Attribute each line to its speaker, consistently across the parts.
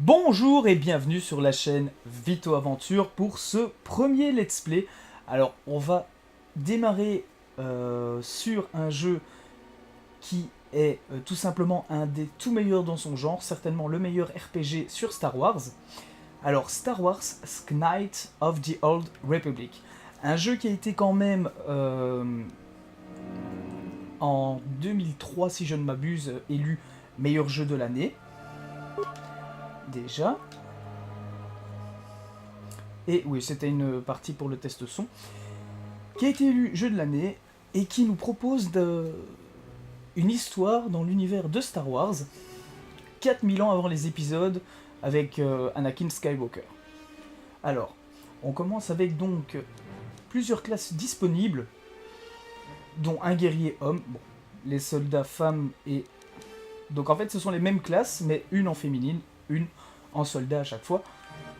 Speaker 1: Bonjour et bienvenue sur la chaîne Vito Aventure pour ce premier let's play. Alors on va démarrer sur un jeu qui est tout simplement un des tout meilleurs dans son genre, certainement le meilleur RPG sur Star Wars. Alors Star Wars Knights of the Old Republic, un jeu qui a été quand même en 2003 si je ne m'abuse élu meilleur jeu de l'année. Déjà. Et oui, c'était une partie pour le test son. Qui a été élu jeu de l'année et qui nous propose une histoire dans l'univers de Star Wars, 4000 ans avant les épisodes, avec Anakin Skywalker. Alors, on commence avec donc plusieurs classes disponibles, dont un guerrier homme, bon, les soldats femmes et... Donc en fait, ce sont les mêmes classes, mais une en féminine, une en soldat à chaque fois.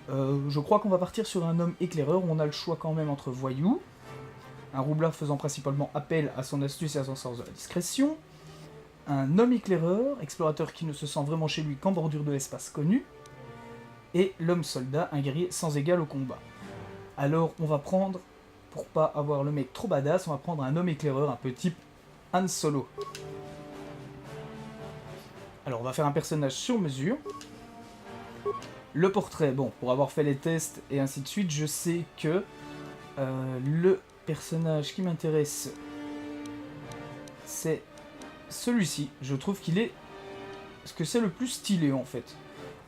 Speaker 1: Je crois qu'on va partir sur un homme éclaireur, où on a le choix quand même entre voyou, un roublard faisant principalement appel à son astuce et à son sens de la discrétion, un homme éclaireur, explorateur qui ne se sent vraiment chez lui qu'en bordure de l'espace connu, et l'homme soldat, un guerrier sans égal au combat. Alors on va prendre, pour pas avoir le mec trop badass, on va prendre un homme éclaireur, un peu type Han Solo. Alors on va faire un personnage sur mesure. Le portrait, bon, pour avoir fait les tests et ainsi de suite, je sais que le personnage qui m'intéresse, c'est celui-ci. Je trouve qu'il est... Parce que c'est le plus stylé en fait.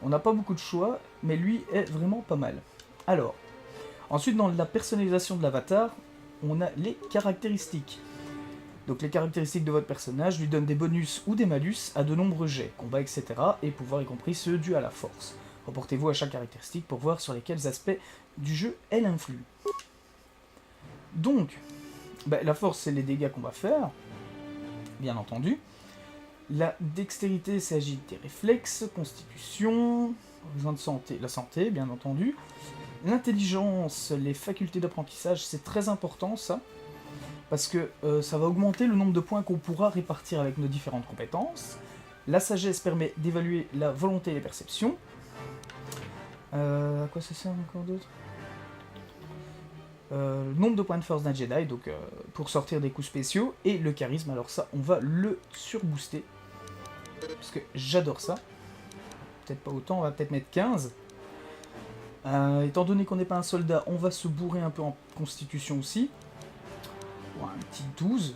Speaker 1: On n'a pas beaucoup de choix, mais lui est vraiment pas mal. Alors, ensuite dans la personnalisation de l'avatar, on a les caractéristiques. Donc les caractéristiques de votre personnage lui donnent des bonus ou des malus à de nombreux jets, combats, etc. et pouvoirs y compris ceux dus à la force. Reportez-vous à chaque caractéristique pour voir sur lesquels aspects du jeu elle influe. Donc, la force c'est les dégâts qu'on va faire, bien entendu. La dextérité s'agit des réflexes, constitution, besoin de santé, la santé bien entendu. L'intelligence, les facultés d'apprentissage, c'est très important ça. Parce que ça va augmenter le nombre de points qu'on pourra répartir avec nos différentes compétences. La sagesse permet d'évaluer la volonté et les perceptions. À quoi ça sert encore d'autre ? Le nombre de points de force d'un Jedi, donc pour sortir des coups spéciaux. Et le charisme, alors ça, on va le surbooster. Parce que j'adore ça. Peut-être pas autant, on va peut-être mettre 15. Étant donné qu'on n'est pas un soldat, on va se bourrer un peu en constitution aussi. Un petit 12.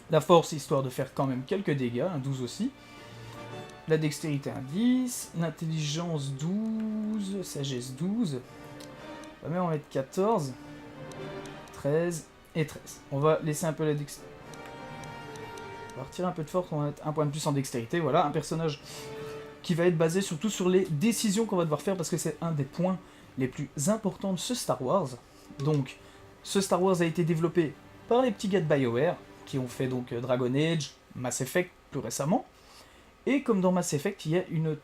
Speaker 1: La force, histoire de faire quand même quelques dégâts, un 12 aussi. La dextérité, un 10. L'intelligence, 12. Sagesse, 12. On va même en mettre 14. 13 et 13. On va laisser un peu la dextérité. On va retirer un peu de force, on va mettre un point de plus en dextérité. Voilà, un personnage qui va être basé surtout sur les décisions qu'on va devoir faire, parce que c'est un des points les plus importants de ce Star Wars. Donc, ce Star Wars a été développé par les petits gars de BioWare, qui ont fait donc Dragon Age, Mass Effect plus récemment. Et comme dans Mass Effect, il y a une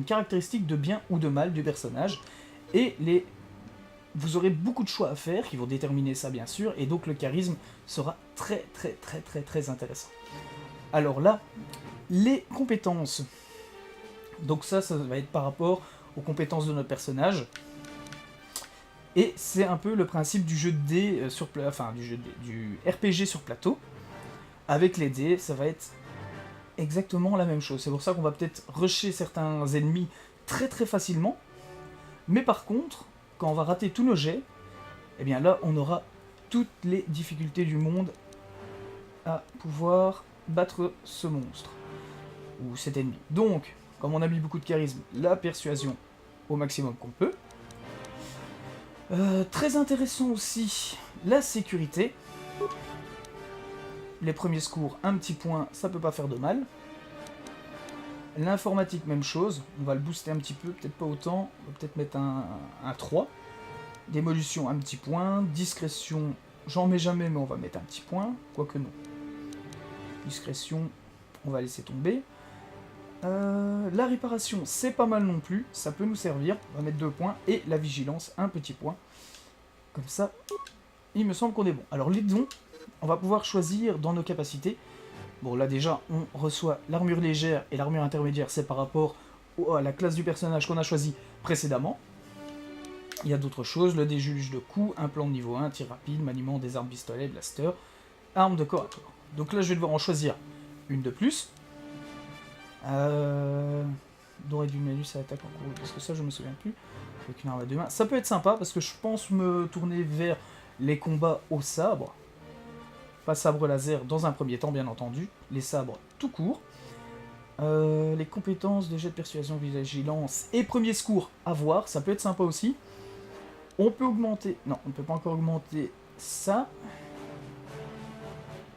Speaker 1: caractéristique de bien ou de mal du personnage. Et vous aurez beaucoup de choix à faire, qui vont déterminer ça bien sûr, et donc le charisme sera très intéressant. Alors là, les compétences. Donc ça va être par rapport aux compétences de notre personnage. Et c'est un peu le principe du jeu de dés du RPG sur plateau. Avec les dés, ça va être exactement la même chose. C'est pour ça qu'on va peut-être rusher certains ennemis très facilement. Mais par contre, quand on va rater tous nos jets, eh bien là, on aura toutes les difficultés du monde à pouvoir battre ce monstre. Ou cet ennemi. Donc, comme on a mis beaucoup de charisme, la persuasion au maximum qu'on peut. Très intéressant aussi, la sécurité. Les premiers secours, un petit point, ça peut pas faire de mal. L'informatique, même chose, on va le booster un petit peu, peut-être pas autant, on va peut-être mettre un 3. Démolition, un petit point. Discrétion, j'en mets jamais, mais on va mettre un petit point, quoique non. Discrétion, on va laisser tomber. La réparation, c'est pas mal non plus, ça peut nous servir, on va mettre 2 points, et la vigilance, un petit point. Comme ça, il me semble qu'on est bon. Alors les dons, on va pouvoir choisir dans nos capacités. Bon là déjà, on reçoit l'armure légère et l'armure intermédiaire, c'est par rapport à la classe du personnage qu'on a choisi précédemment. Il y a d'autres choses, le déjuge de coups, un plan de niveau 1, tir rapide, maniement des armes pistolet, blaster, armes de corps à corps. Donc là je vais devoir en choisir une de plus. Doré du malus à attaque en cours, parce que ça je me souviens plus. Avec une arme à deux mains. Ça peut être sympa parce que je pense me tourner vers les combats au sabre. Pas sabre laser dans un premier temps bien entendu. Les sabres tout court. Les compétences de jet de persuasion, vigilance et premier secours à voir. Ça peut être sympa aussi. On peut augmenter... Non, on ne peut pas encore augmenter ça.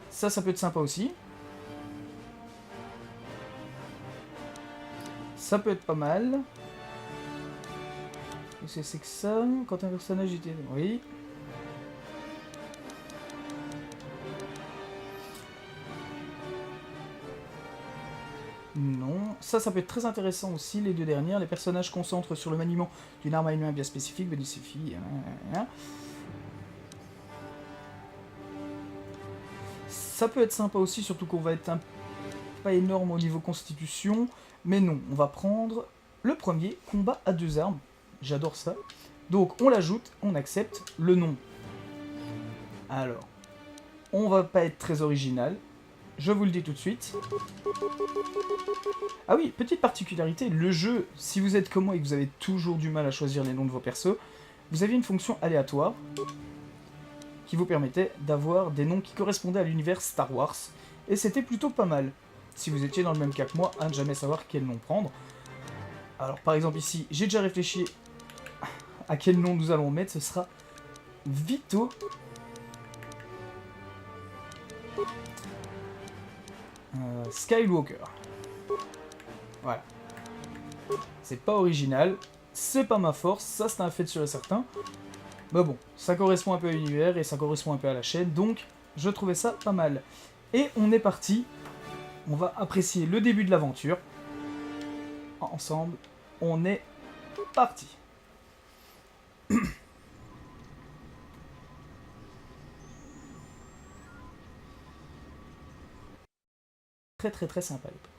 Speaker 1: Ça peut être sympa aussi. Ça peut être pas mal. Qu'est-ce que c'est que ça? Quand un personnage était... Oui. Non. Ça peut être très intéressant aussi, les deux dernières. Les personnages concentrent sur le maniement d'une arme à une main bien spécifique, bonifie... Ça peut être sympa aussi, surtout qu'on va être pas énorme au niveau constitution. Mais non, on va prendre le premier, combat à deux armes. J'adore ça. Donc on l'ajoute, on accepte le nom. Alors, on va pas être très original. Je vous le dis tout de suite. Ah oui, petite particularité, le jeu, si vous êtes comme moi et que vous avez toujours du mal à choisir les noms de vos persos, vous aviez une fonction aléatoire qui vous permettait d'avoir des noms qui correspondaient à l'univers Star Wars. Et c'était plutôt pas mal. Si vous étiez dans le même cas que moi, à ne jamais savoir quel nom prendre. Alors par exemple ici, j'ai déjà réfléchi à quel nom nous allons mettre, ce sera Vito. Skywalker. Voilà. C'est pas original, c'est pas ma force, ça c'est un fait sûr et certain. Mais bon, ça correspond un peu à l'univers et ça correspond un peu à la chaîne, donc je trouvais ça pas mal. Et on est parti, on va apprécier le début de l'aventure. Ensemble, on est parti. Très très très sympa à l'époque.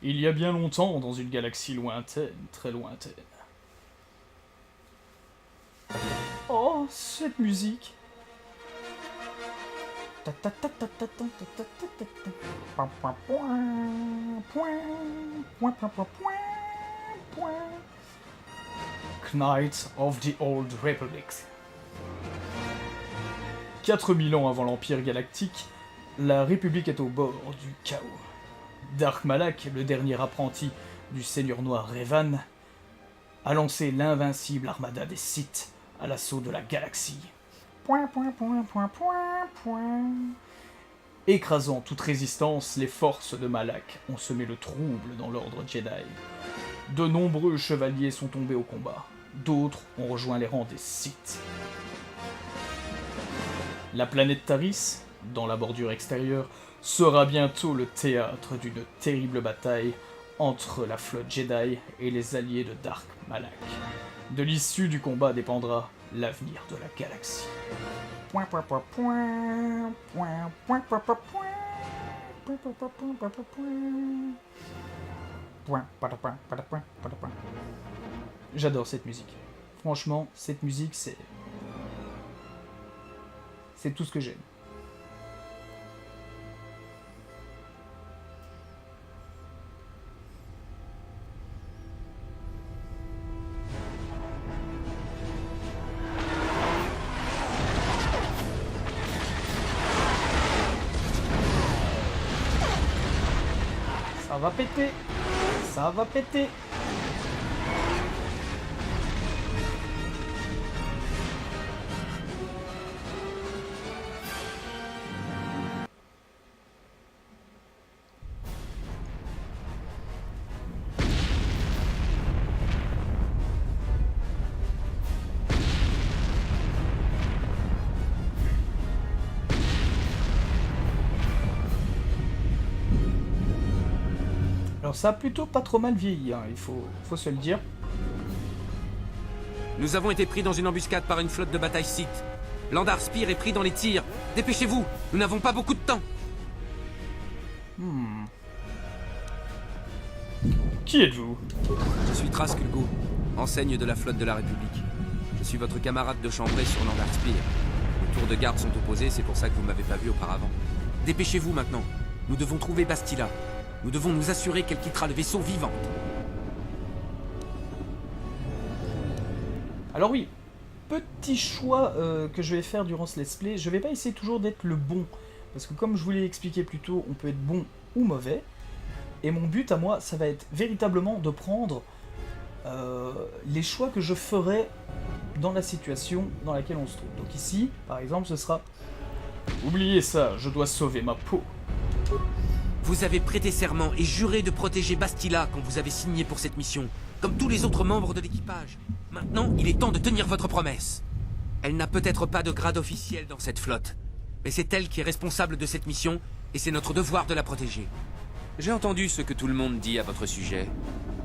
Speaker 1: Il y a bien longtemps, dans une galaxie lointaine, très lointaine. Oh, cette musique. Knights of the Old Republic. 4000 ans avant l'Empire Galactique, la République est au bord du chaos. Dark Malak, le dernier apprenti du Seigneur Noir Revan, a lancé l'invincible armada des Sith à l'assaut de la galaxie. Écrasant toute résistance, les forces de Malak ont semé le trouble dans l'ordre Jedi. De nombreux chevaliers sont tombés au combat, d'autres ont rejoint les rangs des Sith. La planète Taris, dans la bordure extérieure, sera bientôt le théâtre d'une terrible bataille entre la flotte Jedi et les alliés de Dark Malak. De l'issue du combat dépendra l'avenir de la galaxie. J'adore cette musique. Franchement, cette musique, c'est tout ce que j'aime. Ça va péter. Ça va péter. Alors ça a plutôt pas trop mal vieilli, hein, il faut se le dire.
Speaker 2: Nous avons été pris dans une embuscade par une flotte de bataille Sith. Landar Spire est pris dans les tirs. Dépêchez-vous, nous n'avons pas beaucoup de temps.
Speaker 1: Qui êtes-vous?
Speaker 2: Je suis Trask Ulgo, enseigne de la flotte de la République. Je suis votre camarade de chambrée sur Landar Spear. Les tours de garde sont opposés, c'est pour ça que vous m'avez pas vu auparavant. Dépêchez-vous maintenant. Nous devons trouver Bastila. Nous devons nous assurer qu'elle quittera le vaisseau vivante.
Speaker 1: Alors oui, petit choix que je vais faire durant ce let's play. Je vais pas essayer toujours d'être le bon. Parce que comme je vous l'ai expliqué plus tôt, on peut être bon ou mauvais. Et mon but à moi, ça va être véritablement de prendre les choix que je ferai dans la situation dans laquelle on se trouve. Donc ici, par exemple, ce sera... Oubliez ça, je dois sauver ma peau.
Speaker 2: Vous avez prêté serment et juré de protéger Bastila quand vous avez signé pour cette mission, comme tous les autres membres de l'équipage. Maintenant, il est temps de tenir votre promesse. Elle n'a peut-être pas de grade officiel dans cette flotte, mais c'est elle qui est responsable de cette mission, et c'est notre devoir de la protéger. J'ai entendu ce que tout le monde dit à votre sujet.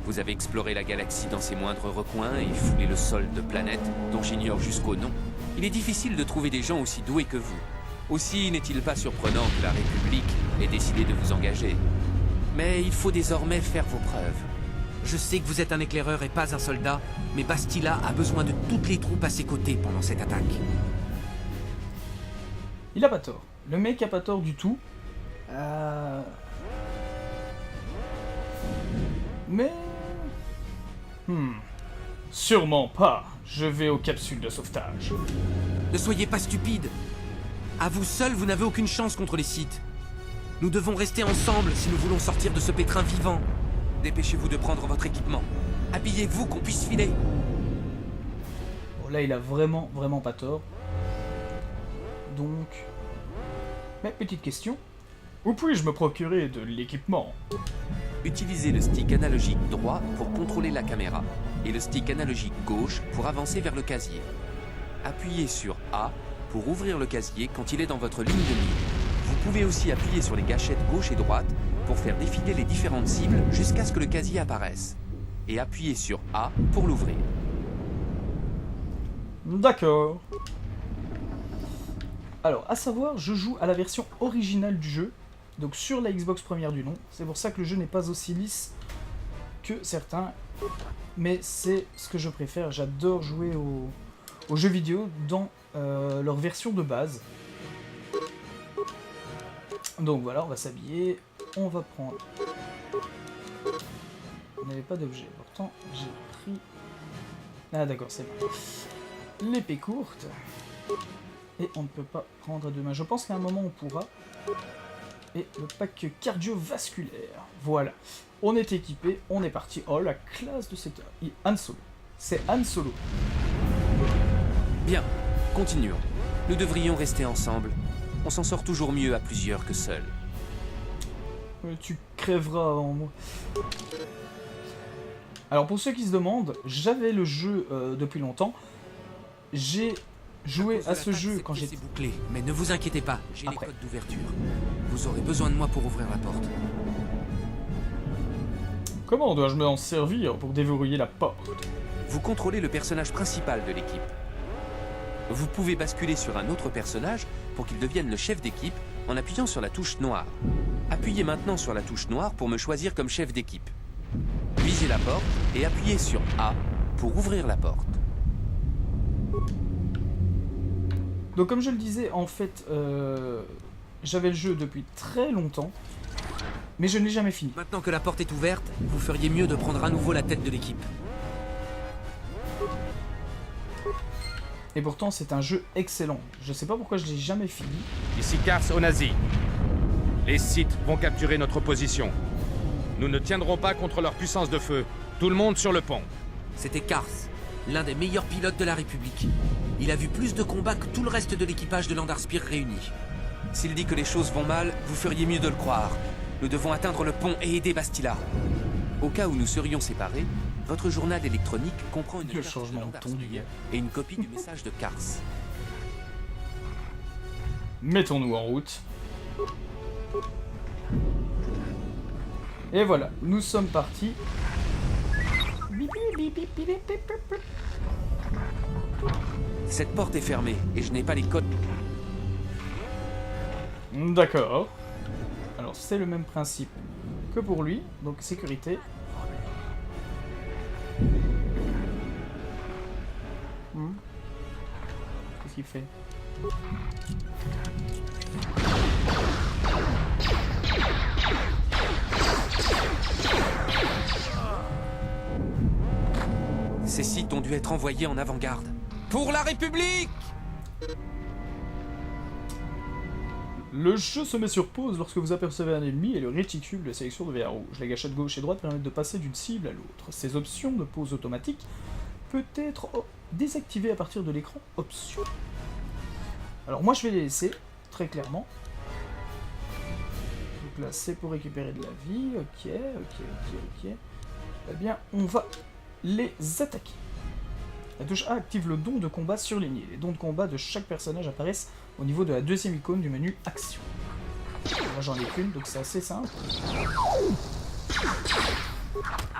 Speaker 2: Vous avez exploré la galaxie dans ses moindres recoins et foulé le sol de planètes dont j'ignore jusqu'au nom. Il est difficile de trouver des gens aussi doués que vous. Aussi n'est-il pas surprenant que la République ait décidé de vous engager. Mais il faut désormais faire vos preuves. Je sais que vous êtes un éclaireur et pas un soldat, mais Bastila a besoin de toutes les troupes à ses côtés pendant cette attaque.
Speaker 1: Il a pas tort. Le mec a pas tort du tout. Mais... Sûrement pas. Je vais aux capsules de sauvetage.
Speaker 2: Ne soyez pas stupide. À vous seul, vous n'avez aucune chance contre les Sith. Nous devons rester ensemble si nous voulons sortir de ce pétrin vivant. Dépêchez-vous de prendre votre équipement. Habillez-vous qu'on puisse filer.
Speaker 1: Bon, là, il a vraiment pas tort. Donc... Mais petite question. Où puis-je me procurer de l'équipement?
Speaker 2: Utilisez le stick analogique droit pour contrôler la caméra et le stick analogique gauche pour avancer vers le casier. Appuyez sur A pour ouvrir le casier quand il est dans votre ligne de mire. Vous pouvez aussi appuyer sur les gâchettes gauche et droite pour faire défiler les différentes cibles jusqu'à ce que le casier apparaisse. Et appuyez sur A pour l'ouvrir.
Speaker 1: D'accord. Alors, à savoir, je joue à la version originale du jeu, donc sur la Xbox première du nom. C'est pour ça que le jeu n'est pas aussi lisse que certains, mais c'est ce que je préfère. J'adore jouer aux jeux vidéo dans leur version de base. Donc voilà, on va s'habiller, on va prendre... On n'avait pas d'objet, pourtant j'ai pris... Ah d'accord, c'est bon. L'épée courte. Et on ne peut pas prendre à deux mains. Je pense qu'à un moment on pourra. Et le pack cardiovasculaire. Voilà. On est équipé, on est parti. Oh, la classe de cette... Han Solo. C'est Han Solo.
Speaker 2: Bien, continuons. Nous devrions rester ensemble. On s'en sort toujours mieux à plusieurs que seul.
Speaker 1: Tu crèveras avant moi. Alors pour ceux qui se demandent, j'avais le jeu depuis longtemps. J'ai joué à ce jeu quand j'étais...
Speaker 2: bouclé, mais ne vous inquiétez pas, j'ai les codes d'ouverture. Vous aurez besoin de moi pour ouvrir la porte.
Speaker 1: Comment dois-je m'en servir pour déverrouiller la porte?
Speaker 2: Vous contrôlez le personnage principal de l'équipe. Vous pouvez basculer sur un autre personnage pour qu'il devienne le chef d'équipe en appuyant sur la touche noire. Appuyez maintenant sur la touche noire pour me choisir comme chef d'équipe. Visez la porte et appuyez sur A pour ouvrir la porte.
Speaker 1: Donc comme je le disais, en fait, j'avais le jeu depuis très longtemps, mais je ne l'ai jamais fini.
Speaker 2: Maintenant que la porte est ouverte, vous feriez mieux de prendre à nouveau la tête de l'équipe.
Speaker 1: Et pourtant, c'est un jeu excellent. Je sais pas pourquoi je l'ai jamais fini.
Speaker 3: Ici Kars Onazi. Les Sith vont capturer notre position. Nous ne tiendrons pas contre leur puissance de feu. Tout le monde sur le pont.
Speaker 2: C'était Kars, l'un des meilleurs pilotes de la République. Il a vu plus de combats que tout le reste de l'équipage de Landar Spear réuni. S'il dit que les choses vont mal, vous feriez mieux de le croire. Nous devons atteindre le pont et aider Bastila. Au cas où nous serions séparés, votre journal électronique comprend une carte de Landar Spear et une copie du message de Kars.
Speaker 1: Mettons-nous en route. Et voilà, nous sommes partis.
Speaker 2: Cette porte est fermée et je n'ai pas les codes.
Speaker 1: D'accord. Alors c'est le même principe que pour lui, donc sécurité. Qu'est-ce qu'il fait?
Speaker 2: Ces sites ont dû être envoyés en avant-garde. Pour la République!
Speaker 1: Le jeu se met sur pause lorsque vous apercevez un ennemi et le réticule de sélection devient rouge. Les gâchettes gauche et droite permettent de passer d'une cible à l'autre. Ces options de pause automatique peuvent être désactivées à partir de l'écran options. Alors moi je vais les laisser, très clairement. Donc là c'est pour récupérer de la vie, ok. Eh bien on va les attaquer. La touche A active le don de combat surligné. Les dons de combat de chaque personnage apparaissent au niveau de la deuxième icône du menu Action. Moi j'en ai qu'une, donc c'est assez simple.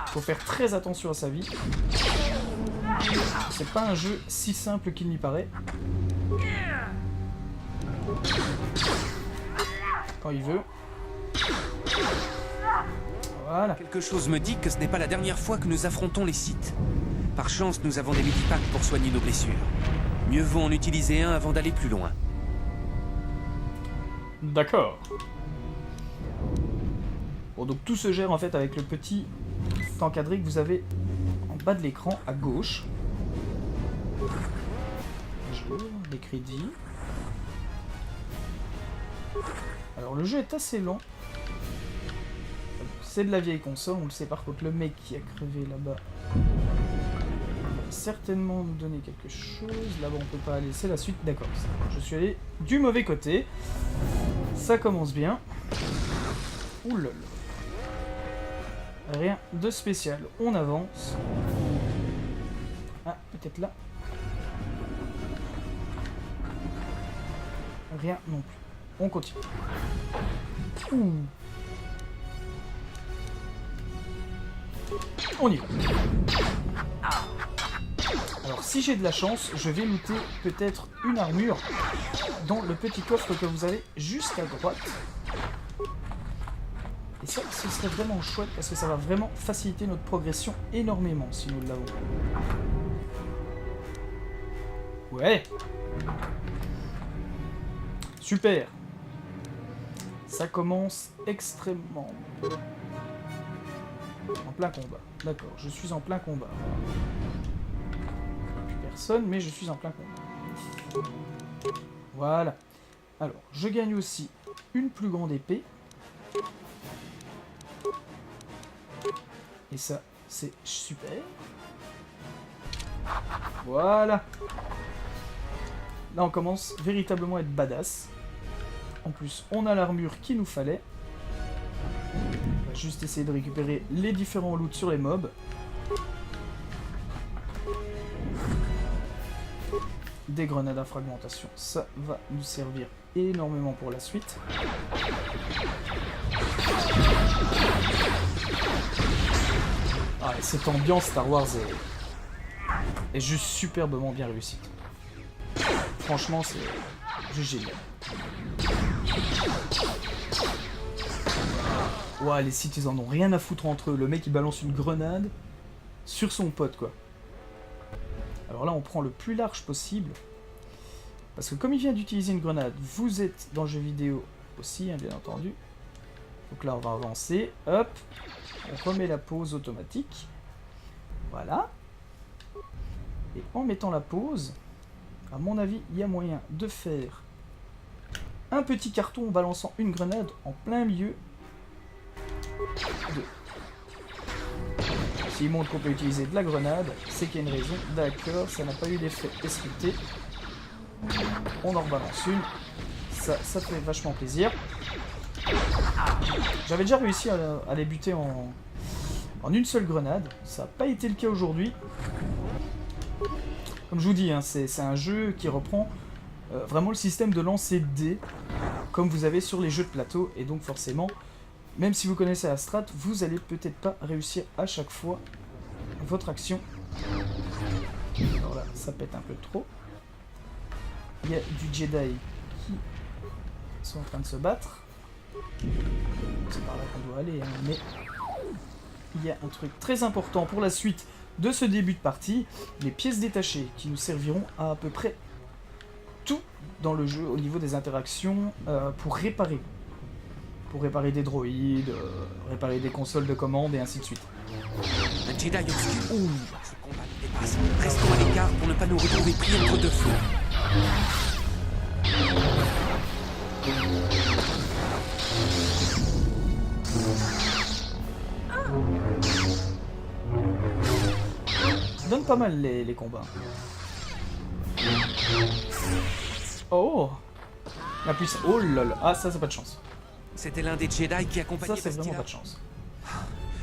Speaker 1: Faut faire très attention à sa vie. C'est pas un jeu si simple qu'il n'y paraît. Quand il veut. Voilà.
Speaker 2: Quelque chose me dit que ce n'est pas la dernière fois que nous affrontons les sites. Par chance, nous avons des medipacks pour soigner nos blessures. Mieux vaut en utiliser un avant d'aller plus loin.
Speaker 1: D'accord. Bon, donc tout se gère en fait avec le petit encadré que vous avez en bas de l'écran à gauche. Les crédits. Alors le jeu est assez lent. C'est de la vieille console, on le sait. Par contre, le mec qui a crevé là-bas va certainement nous donner quelque chose. Là-bas, on peut pas aller. C'est la suite. D'accord. Je suis allé du mauvais côté. Ça commence bien. Oulala. Rien de spécial. On avance. Ah, peut-être là. Rien non plus. On continue. Ouh. On y va. Alors si j'ai de la chance, je vais looter peut-être une armure dans le petit coffre que vous avez juste à droite. Et ça, ce serait vraiment chouette parce que ça va vraiment faciliter notre progression énormément si nous l'avons. Ouais. Super. Ça commence extrêmement bien. En plein combat. D'accord, je suis en plein combat. Plus personne, mais je suis en plein combat. Voilà. Alors, je gagne aussi une plus grande épée. Et ça, c'est super. Voilà. Là, on commence véritablement à être badass. En plus, on a l'armure qu'il nous fallait. On va juste essayer de récupérer les différents loots sur les mobs. Des grenades à fragmentation, ça va nous servir énormément pour la suite. Ah, et cette ambiance Star Wars est juste superbement bien réussie. Franchement, c'est juste génial. Ouah, les sites, ils en ont rien à foutre entre eux. Le mec, il balance une grenade sur son pote, quoi. Alors là, on prend le plus large possible. Parce que comme il vient d'utiliser une grenade, vous êtes dans le jeu vidéo aussi, hein, bien entendu. Donc là, on va avancer. Hop. On remet la pause automatique. Voilà. Et en mettant la pause, à mon avis, il y a moyen de faire un petit carton en balançant une grenade en plein milieu. S'il montre qu'on peut utiliser de la grenade, c'est qu'il y a une raison. D'accord, ça n'a pas eu d'effet escompté. On en rebalance une. Ça fait vachement plaisir. J'avais déjà réussi à les buter en une seule grenade. Ça n'a pas été le cas aujourd'hui. Comme je vous dis, hein, c'est un jeu qui reprend vraiment le système de lancer de dés comme vous avez sur les jeux de plateau. Et donc forcément, même si vous connaissez la strat, vous allez peut-être pas réussir à chaque fois votre action. Alors là, ça pète un peu trop. Il y a du Jedi qui sont en train de se battre. C'est par là qu'on doit aller, hein, mais il y a un truc très important pour la suite de ce début de partie, les pièces détachées qui nous serviront à peu près tout dans le jeu au niveau des interactions pour réparer. Pour réparer des droïdes, réparer des consoles de commande et ainsi de suite.
Speaker 2: Un Jedi obscur. Ouh, ce combat nous dépasse. Restons à l'écart pour ne pas nous retrouver pris entre deux feux.
Speaker 1: Donne pas mal les combats. Oh, la puissance. Oh lol. Ah, ça c'est pas de chance.
Speaker 2: C'était l'un des Jedi qui accompagnait
Speaker 1: Ça c'est vraiment
Speaker 2: Bastila.
Speaker 1: pas de chance.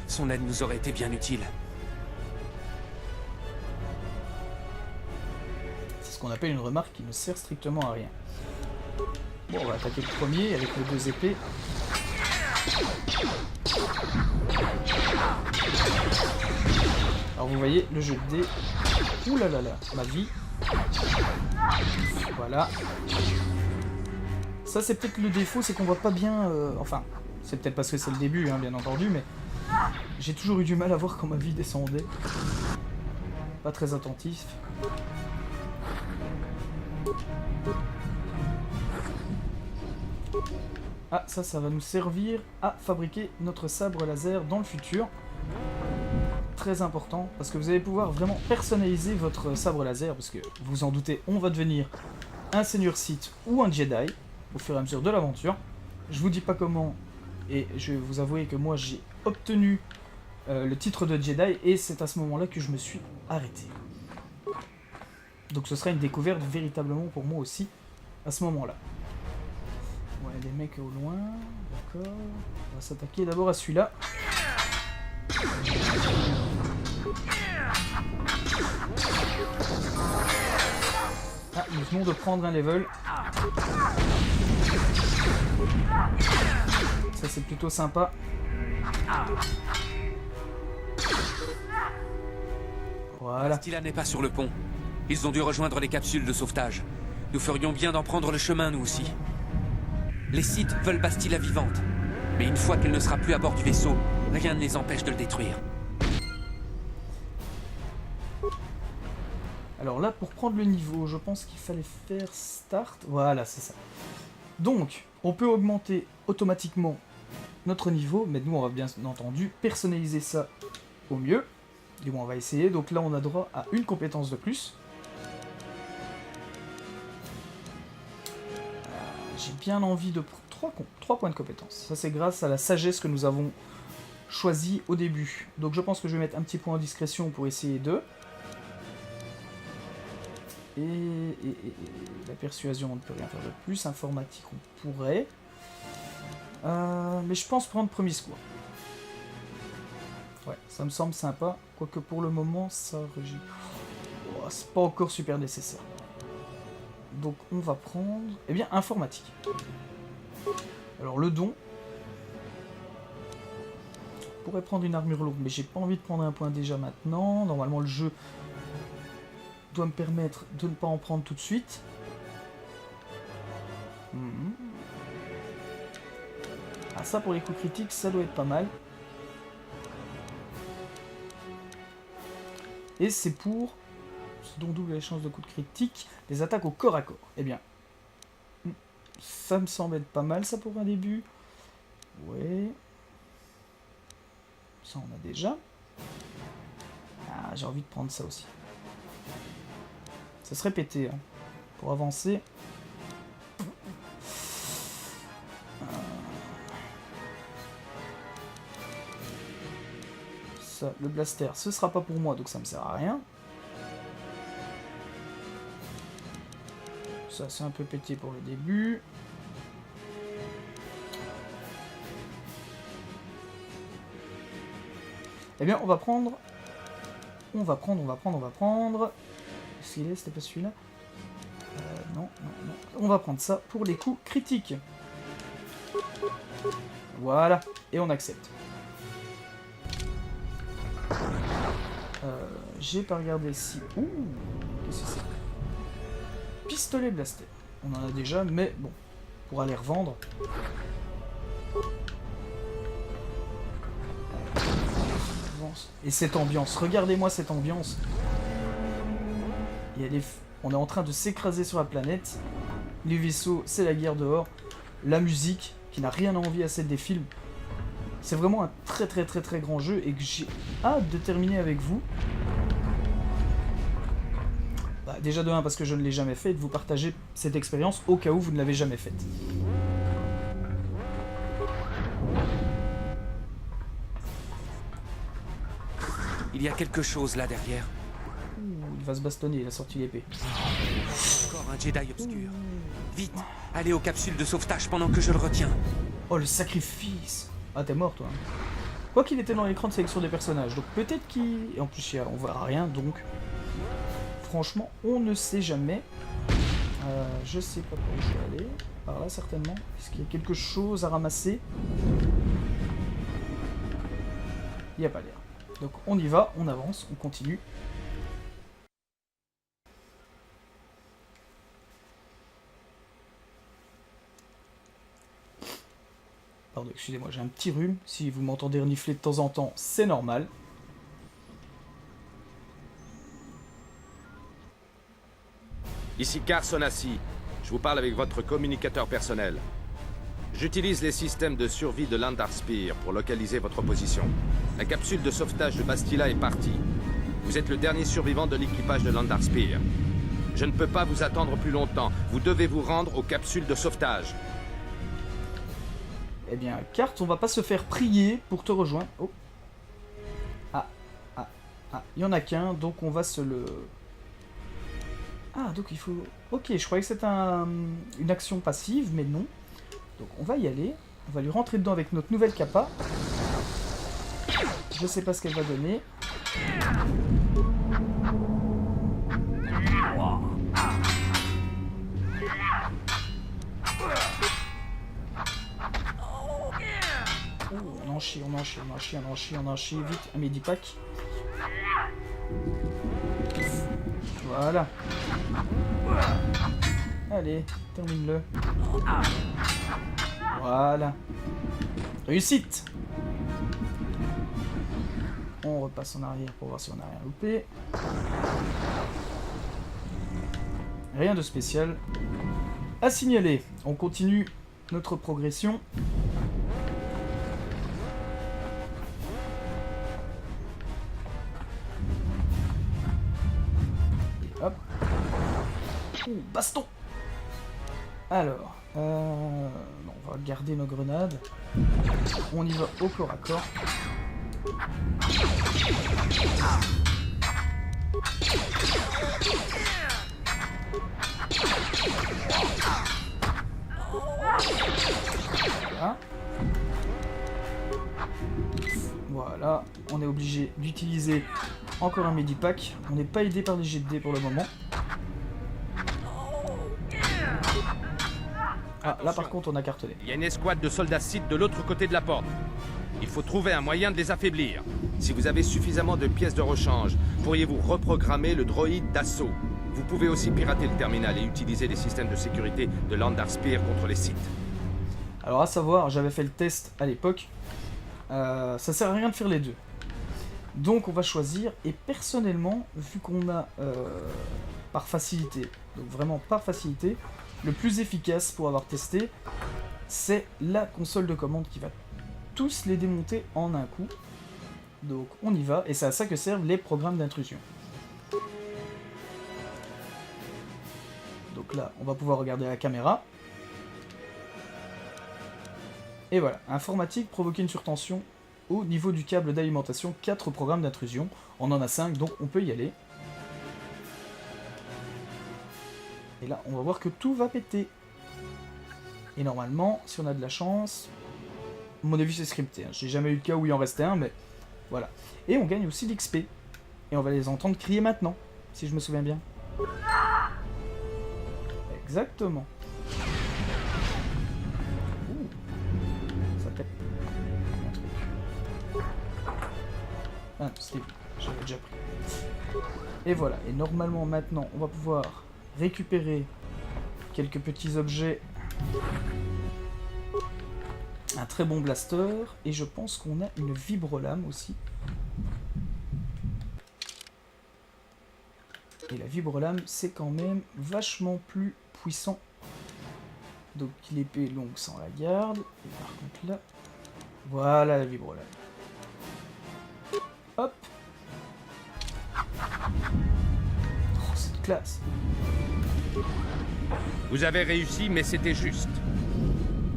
Speaker 2: Son aide nous aurait été bien utile.
Speaker 1: C'est ce qu'on appelle une remarque qui ne sert strictement à rien. Bon, on va attaquer le premier avec nos 2 épées. Alors vous voyez, le jeu de dés. Ouh là là là, ma vie. Voilà. Ça c'est peut-être le défaut, c'est qu'on voit pas bien... Enfin, c'est peut-être parce que c'est le début, hein, bien entendu, mais... J'ai toujours eu du mal à voir quand ma vie descendait. Pas très attentif. Ah, ça va nous servir à fabriquer notre sabre laser dans le futur. Très important, parce que vous allez pouvoir vraiment personnaliser votre sabre laser, parce que vous en doutez, on va devenir un seigneur Sith ou un Jedi, au fur et à mesure de l'aventure. Je vous dis pas comment, et je vais vous avouer que moi j'ai obtenu le titre de Jedi, et c'est à ce moment-là que je me suis arrêté. Donc ce sera une découverte véritablement pour moi aussi, à ce moment-là. Ouais, des mecs au loin, d'accord. On va s'attaquer d'abord à celui-là. Ah, nous venons de prendre un level. Ça c'est plutôt sympa. Voilà.
Speaker 2: Bastila n'est pas sur le pont. Ils ont dû rejoindre les capsules de sauvetage. Nous ferions bien d'en prendre le chemin, nous aussi. Les Sith veulent Bastila vivante. Mais une fois qu'elle ne sera plus à bord du vaisseau, rien ne les empêche de le détruire.
Speaker 1: Alors là, pour prendre le niveau, je pense qu'il fallait faire Start. Voilà, c'est ça. Donc, on peut augmenter automatiquement notre niveau, mais nous, on va bien entendu personnaliser ça au mieux. Du moins, on va essayer. Donc là, on a droit à une compétence de plus. J'ai bien envie de prendre 3 points de compétence. Ça, c'est grâce à la sagesse que nous avons choisie au début. Donc je pense que je vais mettre un petit point en discrétion pour essayer de... Et la persuasion, on ne peut rien faire de plus. Informatique, on pourrait. Mais je pense prendre premier secours. Ouais, ça me semble sympa. Quoique pour le moment, ça régit. Oh, c'est pas encore super nécessaire. Donc on va prendre... Eh bien, informatique. Alors le don... On pourrait prendre une armure lourde, mais j'ai pas envie de prendre un point déjà maintenant. Normalement le jeu doit me permettre de ne pas en prendre tout de suite. Ah, ça pour les coups critiques, ça doit être pas mal. Et c'est pour... ce dont double les chances de coups de critique, les attaques au corps à corps. Eh bien, ça me semble être pas mal ça pour un début. Ouais. Ça on a déjà. Ah, j'ai envie de prendre ça aussi. Ça serait pété, hein, pour avancer. Ça, le blaster, ce sera pas pour moi, donc ça me sert à rien. Ça, c'est un peu pété pour le début. Eh bien, on va prendre... On va prendre... Est-ce c'était pas celui-là? Non. On va prendre ça pour les coups critiques. Voilà. Et on accepte. J'ai pas regardé si... Ouh, qu'est-ce que c'est? Pistolet blaster. On en a déjà, mais bon, pour aller revendre. ambiance. Et cette ambiance, regardez-moi cette ambiance. Et on est en train de s'écraser sur la planète. Les vaisseaux, c'est la guerre dehors. La musique, qui n'a rien à envier à celle des films. C'est vraiment un très très très très grand jeu et que j'ai hâte de terminer avec vous. Bah, déjà de 1 parce que je ne l'ai jamais fait et de vous partager cette expérience au cas où vous ne l'avez jamais faite.
Speaker 2: Il y a quelque chose là derrière.
Speaker 1: Il va se bastonner, il a sorti l'épée.
Speaker 2: Encore un Jedi obscur. Vite, allez aux capsules de sauvetage pendant que je le retiens.
Speaker 1: Oh, le sacrifice! Ah, t'es mort, toi. Quoi qu'il était dans l'écran de sélection des personnages, donc peut-être qu'il... Et en plus, on verra rien, donc... Franchement, on ne sait jamais. Je sais pas par où je vais aller. Par là, certainement. Est-ce qu'il y a quelque chose à ramasser? Il n'y a pas l'air. Donc on y va, on avance, on continue. Pardon, excusez-moi, j'ai un petit rhume. Si vous m'entendez renifler de temps en temps, c'est normal.
Speaker 3: Ici Carson Assi. Je vous parle avec votre communicateur personnel. J'utilise les systèmes de survie de Landar Spear pour localiser votre position. La capsule de sauvetage de Bastila est partie. Vous êtes le dernier survivant de l'équipage de Landar Spear. Je ne peux pas vous attendre plus longtemps. Vous devez vous rendre aux capsules de sauvetage.
Speaker 1: Eh bien, Carte, on va pas se faire prier pour te rejoindre. Oh. Il y en a qu'un, donc on va se le... Ah, donc il faut... Ok, je croyais que c'était une action passive, mais non. Donc on va y aller. On va lui rentrer dedans avec notre nouvelle capa. Je sais pas ce qu'elle va donner. On en chie, on en chie, on en chie, on en chie, on en chie. Vite, un Medipack. Voilà. Allez, termine-le. Voilà. Réussite. On repasse en arrière pour voir si on n'a rien loupé. Rien de spécial à signaler. On continue notre progression. Et hop. Ouh, baston. Alors, on va garder nos grenades. On y va au corps à corps. Voilà. Voilà, on est obligé d'utiliser encore un Medipack. On n'est pas aidé par les jets de dés pour le moment. Ah, là par contre on a cartonné.
Speaker 3: Il y a une escouade de soldats Sith de l'autre côté de la porte. Il faut trouver un moyen de les affaiblir. Si vous avez suffisamment de pièces de rechange, pourriez-vous reprogrammer le droïde d'assaut. Vous pouvez aussi pirater le terminal et utiliser les systèmes de sécurité de Landar Spear contre les Sith.
Speaker 1: Alors à savoir, j'avais fait le test à l'époque. Ça sert à rien de faire les deux. Donc on va choisir, et personnellement, vu qu'on a par facilité, donc vraiment par facilité, le plus efficace pour avoir testé, c'est la console de commande qui va tous les démonter en un coup. Donc on y va, et c'est à ça que servent les programmes d'intrusion. Donc là, on va pouvoir regarder la caméra. Et voilà, informatique, provoquer une surtension au niveau du câble d'alimentation, 4 programmes d'intrusion. On en a 5, donc on peut y aller. Et là, on va voir que tout va péter. Et normalement, si on a de la chance... À mon avis, c'est scripté. Hein. J'ai jamais eu le cas où il en restait un, mais voilà. Et on gagne aussi l'XP. Et on va les entendre crier maintenant, si je me souviens bien. Exactement. Ouh. Ça pète. Ah, c'était... J'avais déjà pris. Et voilà. Et normalement, maintenant, on va pouvoir récupérer quelques petits objets. Un très bon blaster. Et je pense qu'on a une vibrolame aussi. Et la vibrolame, c'est quand même vachement plus puissant. Donc l'épée longue sans la garde. Et par contre là... Voilà la vibrolame. Hop. Oh, cette classe.
Speaker 3: Vous avez réussi, mais c'était juste.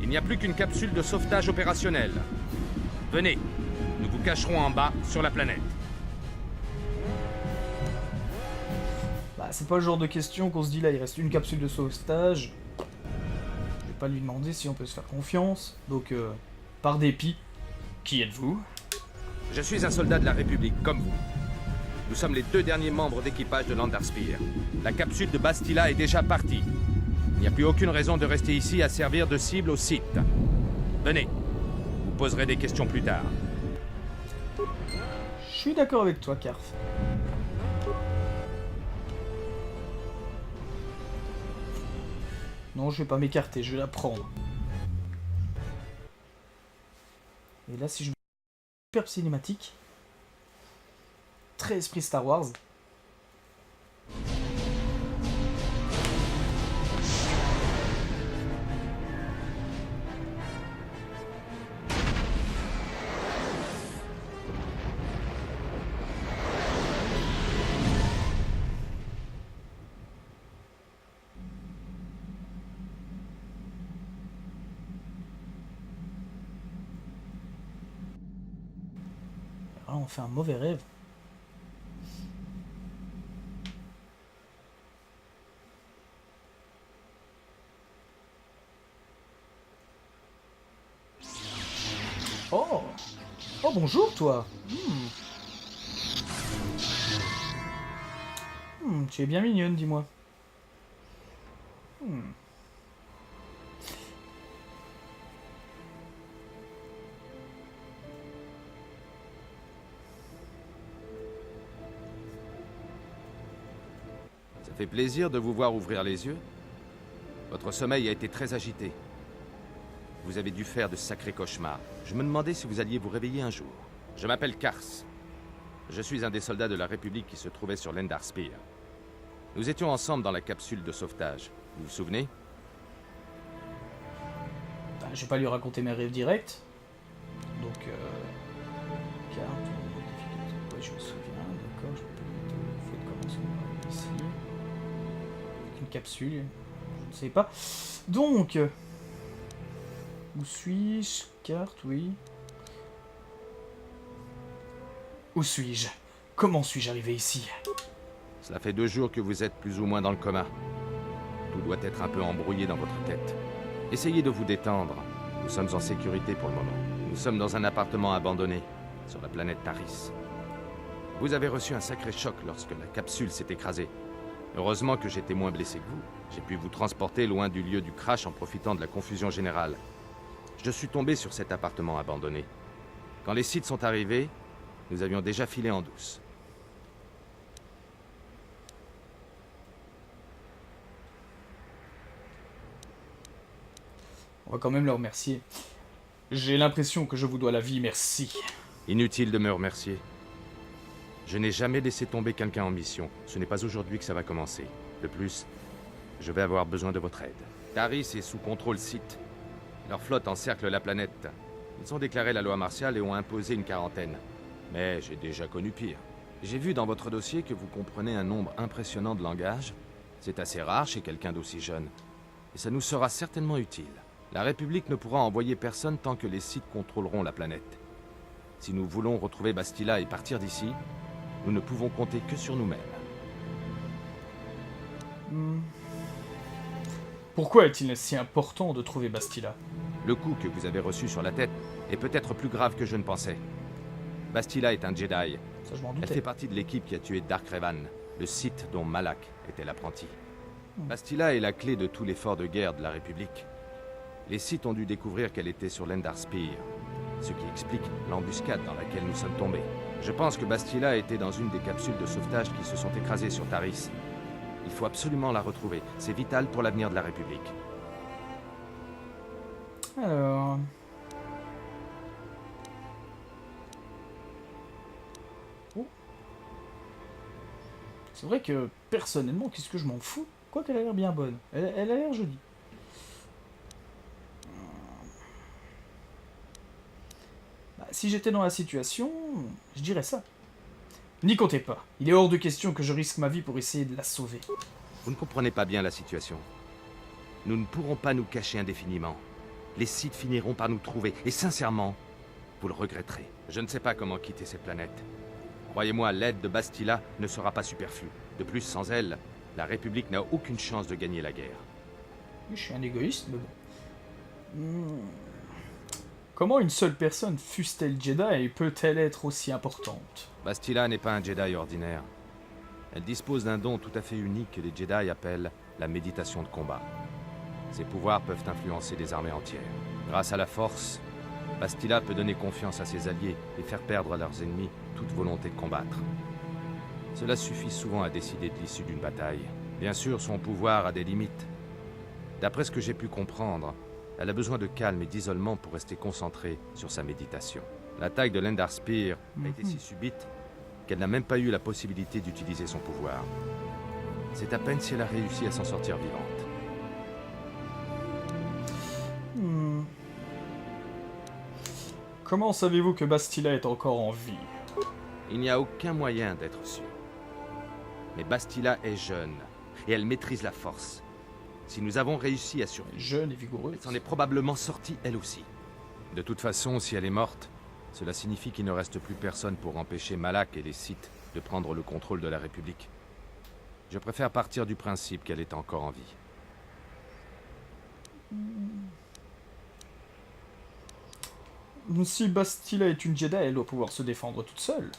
Speaker 3: Il n'y a plus qu'une capsule de sauvetage opérationnelle. Venez, nous vous cacherons en bas, sur la planète.
Speaker 1: Bah, c'est pas le genre de question qu'on se dit là, il reste une capsule de sauvetage. Je vais pas lui demander si on peut se faire confiance. Donc, par dépit, qui êtes-vous?
Speaker 3: Je suis un soldat de la République, comme vous. Nous sommes les 2 derniers membres d'équipage de l'Andarspire. La capsule de Bastila est déjà partie. Il n'y a plus aucune raison de rester ici à servir de cible au site. Venez, vous poserez des questions plus tard.
Speaker 1: Je suis d'accord avec toi, Karf. Non, je vais pas m'écarter, je vais la prendre. Et là, si je... Superbe cinématique. Très esprit Star Wars. Alors là, on fait un mauvais rêve. Oh! Oh, bonjour, toi! Tu es bien mignonne, dis-moi.
Speaker 3: Ça fait plaisir de vous voir ouvrir les yeux. Votre sommeil a été très agité. Vous avez dû faire de sacrés cauchemars. Je me demandais si vous alliez vous réveiller un jour. Je m'appelle Kars. Je suis un des soldats de la République qui se trouvait sur l'Endarspire. Nous étions ensemble dans la capsule de sauvetage. Vous vous souvenez?
Speaker 1: Bah, je vais pas lui raconter mes rêves directs. Donc, carte, ouais, je me souviens, d'accord, je peux le fait de commencement ici. Avec une capsule, je ne sais pas. Donc, où suis-je? Carte, oui. Où suis-je? Comment suis-je arrivé ici?
Speaker 3: Cela fait 2 jours que vous êtes plus ou moins dans le coma. Tout doit être un peu embrouillé dans votre tête. Essayez de vous détendre. Nous sommes en sécurité pour le moment. Nous sommes dans un appartement abandonné, sur la planète Taris. Vous avez reçu un sacré choc lorsque la capsule s'est écrasée. Heureusement que j'étais moins blessé que vous. J'ai pu vous transporter loin du lieu du crash en profitant de la confusion générale. Je suis tombé sur cet appartement abandonné. Quand les Sith sont arrivés, nous avions déjà filé en douce.
Speaker 1: On va quand même le remercier. J'ai l'impression que je vous dois la vie, merci.
Speaker 3: Inutile de me remercier. Je n'ai jamais laissé tomber quelqu'un en mission. Ce n'est pas aujourd'hui que ça va commencer. De plus, je vais avoir besoin de votre aide. Taris est sous contrôle Sith. Leur flotte encercle la planète. Ils ont déclaré la loi martiale et ont imposé une quarantaine. Mais j'ai déjà connu pire. J'ai vu dans votre dossier que vous comprenez un nombre impressionnant de langages. C'est assez rare chez quelqu'un d'aussi jeune. Et ça nous sera certainement utile. La République ne pourra envoyer personne tant que les Sith contrôleront la planète. Si nous voulons retrouver Bastila et partir d'ici, nous ne pouvons compter que sur nous-mêmes.
Speaker 1: Pourquoi est-il si important de trouver Bastila?
Speaker 3: Le coup que vous avez reçu sur la tête est peut-être plus grave que je ne pensais. Bastila est un Jedi.
Speaker 1: Ça, je m'en
Speaker 3: Elle
Speaker 1: doutais.
Speaker 3: fait partie de l'équipe qui a tué Dark Revan, le Sith dont Malak était l'apprenti. Bastila est la clé de tout l'effort de guerre de la République. Les Sith ont dû découvrir qu'elle était sur l'Endarspire, ce qui explique l'embuscade dans laquelle nous sommes tombés. Je pense que Bastila était dans une des capsules de sauvetage qui se sont écrasées sur Taris. Il faut absolument la retrouver. C'est vital pour l'avenir de la République.
Speaker 1: Alors... Oh. C'est vrai que, personnellement, qu'est-ce que je m'en fous? Quoi qu'elle a l'air bien bonne. Elle a l'air jolie. Bah, si j'étais dans la situation, je dirais ça. N'y comptez pas. Il est hors de question que je risque ma vie pour essayer de la sauver.
Speaker 3: Vous ne comprenez pas bien la situation. Nous ne pourrons pas nous cacher indéfiniment. Les Sith finiront par nous trouver, et sincèrement, vous le regretterez. Je ne sais pas comment quitter cette planète. Croyez-moi, l'aide de Bastila ne sera pas superflue. De plus, sans elle, la République n'a aucune chance de gagner la guerre.
Speaker 1: Je suis un égoïste, mais bon. Comment une seule personne, fût-elle Jedi, peut-elle être aussi importante?
Speaker 3: Bastila n'est pas un Jedi ordinaire. Elle dispose d'un don tout à fait unique que les Jedi appellent la méditation de combat. Ses pouvoirs peuvent influencer des armées entières. Grâce à la Force, Bastila peut donner confiance à ses alliés et faire perdre à leurs ennemis toute volonté de combattre. Cela suffit souvent à décider de l'issue d'une bataille. Bien sûr, son pouvoir a des limites. D'après ce que j'ai pu comprendre, elle a besoin de calme et d'isolement pour rester concentrée sur sa méditation. L'attaque de l'Endar Spear a été si subite qu'elle n'a même pas eu la possibilité d'utiliser son pouvoir. C'est à peine si elle a réussi à s'en sortir vivante.
Speaker 1: Comment savez-vous que Bastila est encore en vie?
Speaker 3: Il n'y a aucun moyen d'être sûr. Mais Bastila est jeune, et elle maîtrise la force. Si nous avons réussi à survivre,
Speaker 1: Jeune et vigoureuse.
Speaker 3: elle s'en est probablement sortie elle aussi. De toute façon, si elle est morte, cela signifie qu'il ne reste plus personne pour empêcher Malak et les Sith de prendre le contrôle de la République. Je préfère partir du principe qu'elle est encore en vie.
Speaker 1: Si Bastila est une Jedi, elle doit pouvoir se défendre toute seule.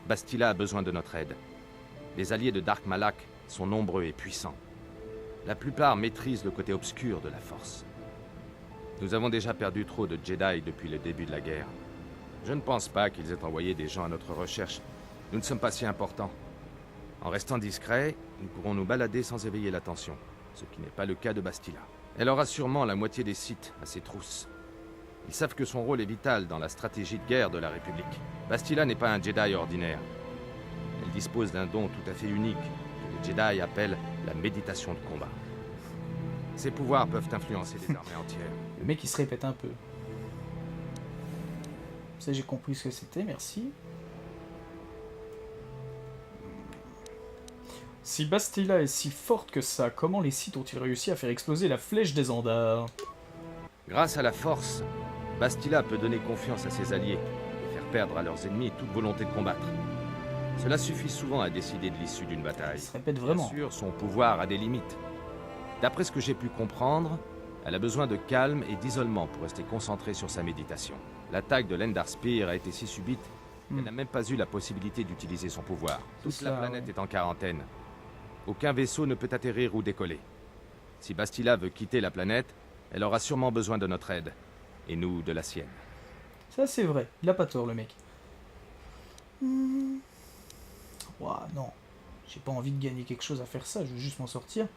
Speaker 3: Bastila a besoin de notre aide. Les alliés de Dark Malak sont nombreux et puissants. La plupart maîtrisent le côté obscur de la Force. Nous avons déjà perdu trop de Jedi depuis le début de la guerre. Je ne pense pas qu'ils aient envoyé des gens à notre recherche. Nous ne sommes pas si importants. En restant discrets, nous pourrons nous balader sans éveiller l'attention, ce qui n'est pas le cas de Bastila. Elle aura sûrement la moitié des Sith à ses trousses. Ils savent que son rôle est vital dans la stratégie de guerre de la République. Bastila n'est pas un Jedi ordinaire. Elle dispose d'un don tout à fait unique que les Jedi appellent la méditation de combat. Ses pouvoirs peuvent influencer des armées entières.
Speaker 1: Le mec il se répète un peu. Ça j'ai compris ce que c'était, merci. Si Bastila est si forte que ça, comment les Sith ont-ils réussi à faire exploser la flèche des Andars?
Speaker 3: Grâce à la Force, Bastila peut donner confiance à ses alliés et faire perdre à leurs ennemis toute volonté de combattre. Cela suffit souvent à décider de l'issue d'une bataille.
Speaker 1: Il se répète vraiment.
Speaker 3: Bien sûr, son pouvoir a des limites. D'après ce que j'ai pu comprendre, elle a besoin de calme et d'isolement pour rester concentrée sur sa méditation. L'attaque de l'Endar Spear a été si subite qu'elle n'a même pas eu la possibilité d'utiliser son pouvoir. Toute la planète est en quarantaine. Aucun vaisseau ne peut atterrir ou décoller. Si Bastila veut quitter la planète, elle aura sûrement besoin de notre aide. Et nous, de la sienne.
Speaker 1: Ça c'est vrai, il a pas tort le mec. Ouah, non. J'ai pas envie de gagner quelque chose à faire ça, je veux juste m'en sortir.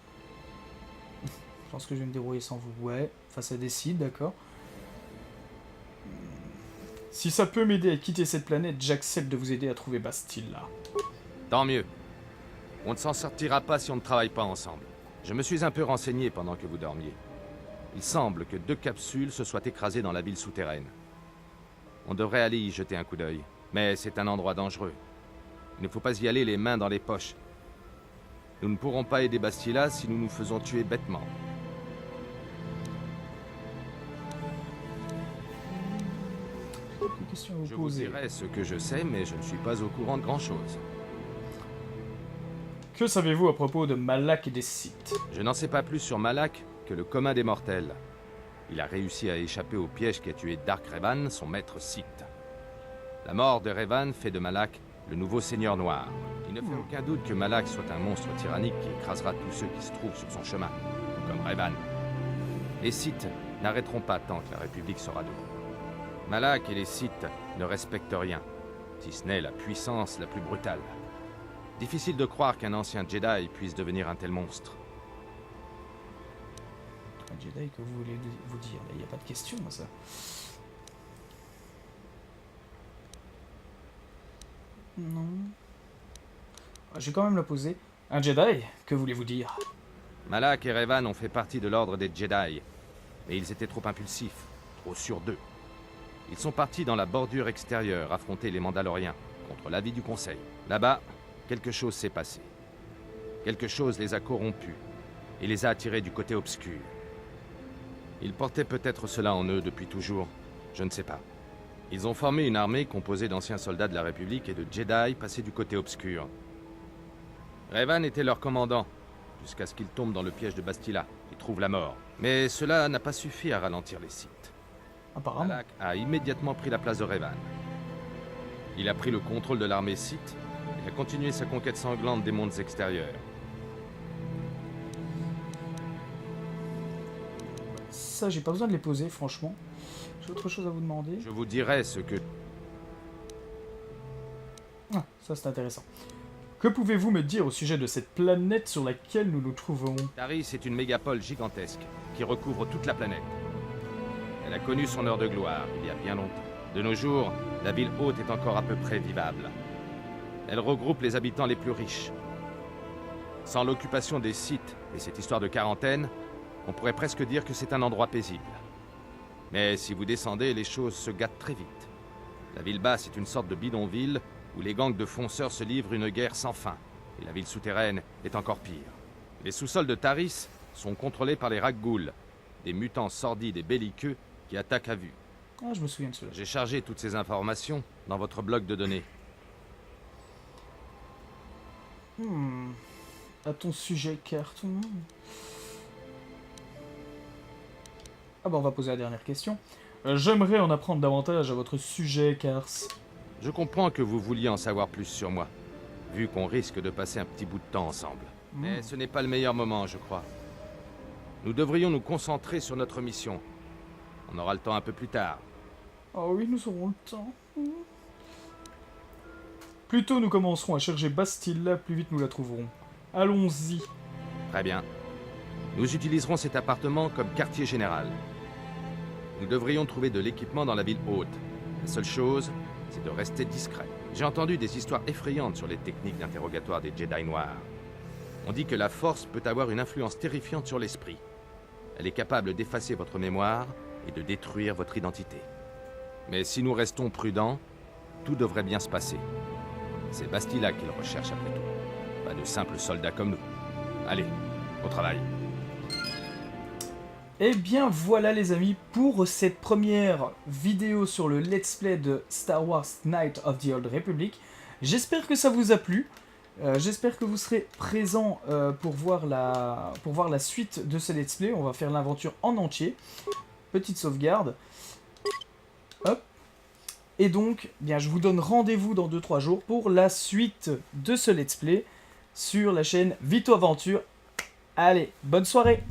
Speaker 1: Je pense que je vais me débrouiller sans vous. Ouais, enfin ça décide, d'accord. Si ça peut m'aider à quitter cette planète, j'accepte de vous aider à trouver Bastila.
Speaker 3: Tant mieux. On ne s'en sortira pas si on ne travaille pas ensemble. Je me suis un peu renseigné pendant que vous dormiez. Il semble que 2 capsules se soient écrasées dans la ville souterraine. On devrait aller y jeter un coup d'œil, mais c'est un endroit dangereux. Il ne faut pas y aller les mains dans les poches. Nous ne pourrons pas aider Bastila si nous nous faisons tuer bêtement. Je vous dirai ce que je sais, mais je ne suis pas au courant de grand-chose.
Speaker 1: Que savez-vous à propos de Malak et des Sith?
Speaker 3: Je n'en sais pas plus sur Malak que le commun des mortels. Il a réussi à échapper au piège qui a tué Dark Revan, son maître Sith. La mort de Revan fait de Malak le nouveau Seigneur Noir. Il ne fait aucun doute que Malak soit un monstre tyrannique qui écrasera tous ceux qui se trouvent sur son chemin, comme Revan. Les Sith n'arrêteront pas tant que la République sera debout. Malak et les Sith ne respectent rien, si ce n'est la puissance la plus brutale. Difficile de croire qu'un ancien Jedi puisse devenir un tel monstre.
Speaker 1: Un Jedi que vous voulez vous dire? Il n'y a pas de question, ça. Non. Je vais quand même la poser. Un Jedi, que voulez-vous dire?
Speaker 3: Malak et Revan ont fait partie de l'ordre des Jedi, mais ils étaient trop impulsifs, trop sûrs d'eux. Ils sont partis dans la bordure extérieure affronter les Mandaloriens, contre l'avis du Conseil. Là-bas, quelque chose s'est passé. Quelque chose les a corrompus, et les a attirés du côté obscur. Ils portaient peut-être cela en eux depuis toujours, je ne sais pas. Ils ont formé une armée composée d'anciens soldats de la République et de Jedi passés du côté obscur. Revan était leur commandant, jusqu'à ce qu'il tombe dans le piège de Bastila et trouve la mort. Mais cela n'a pas suffi à ralentir les Sith.
Speaker 1: Apparemment.
Speaker 3: Malak a immédiatement pris la place de Revan. Il a pris le contrôle de l'armée Sith et a continué sa conquête sanglante des mondes extérieurs.
Speaker 1: Ça, j'ai pas besoin de les poser, franchement. J'ai autre chose à vous demander.
Speaker 3: Je vous dirai ce que...
Speaker 1: Ah, ça c'est intéressant. Que pouvez-vous me dire au sujet de cette planète sur laquelle nous nous trouvons?
Speaker 3: Taris est une mégapole gigantesque qui recouvre toute la planète. Elle a connu son heure de gloire il y a bien longtemps. De nos jours, la ville haute est encore à peu près vivable. Elle regroupe les habitants les plus riches. Sans l'occupation des Sith et cette histoire de quarantaine, on pourrait presque dire que c'est un endroit paisible. Mais si vous descendez, les choses se gâtent très vite. La ville basse est une sorte de bidonville où les gangs de fonceurs se livrent une guerre sans fin. Et la ville souterraine est encore pire. Les sous-sols de Taris sont contrôlés par les Rakghouls, des mutants sordides et belliqueux qui attaquent à vue.
Speaker 1: Ah, je me souviens de cela.
Speaker 3: J'ai chargé toutes ces informations dans votre bloc de données.
Speaker 1: À ton sujet, carton. Ah bah on va poser la dernière question. J'aimerais en apprendre davantage à votre sujet, Kars.
Speaker 3: Je comprends que vous vouliez en savoir plus sur moi, vu qu'on risque de passer un petit bout de temps ensemble. Mais ce n'est pas le meilleur moment, je crois. Nous devrions nous concentrer sur notre mission. On aura le temps un peu plus tard.
Speaker 1: Oh oui, nous aurons le temps. Plus tôt nous commencerons à chercher Bastila, plus vite nous la trouverons. Allons-y.
Speaker 3: Très bien. Nous utiliserons cet appartement comme quartier général. Nous devrions trouver de l'équipement dans la ville haute. La seule chose, c'est de rester discret. J'ai entendu des histoires effrayantes sur les techniques d'interrogatoire des Jedi Noirs. On dit que la Force peut avoir une influence terrifiante sur l'esprit. Elle est capable d'effacer votre mémoire et de détruire votre identité. Mais si nous restons prudents, tout devrait bien se passer. C'est Bastila qu'ils recherchent après tout. Pas de simples soldats comme nous. Allez, au travail.
Speaker 1: Et bien voilà les amis pour cette première vidéo sur le let's play de Star Wars Knights of the Old Republic. J'espère que ça vous a plu. J'espère que vous serez présents pour voir la suite de ce let's play. On va faire l'aventure en entier. Petite sauvegarde. Hop. Et donc, bien, je vous donne rendez-vous dans 2-3 jours pour la suite de ce let's play sur la chaîne Vito Aventure. Allez, bonne soirée!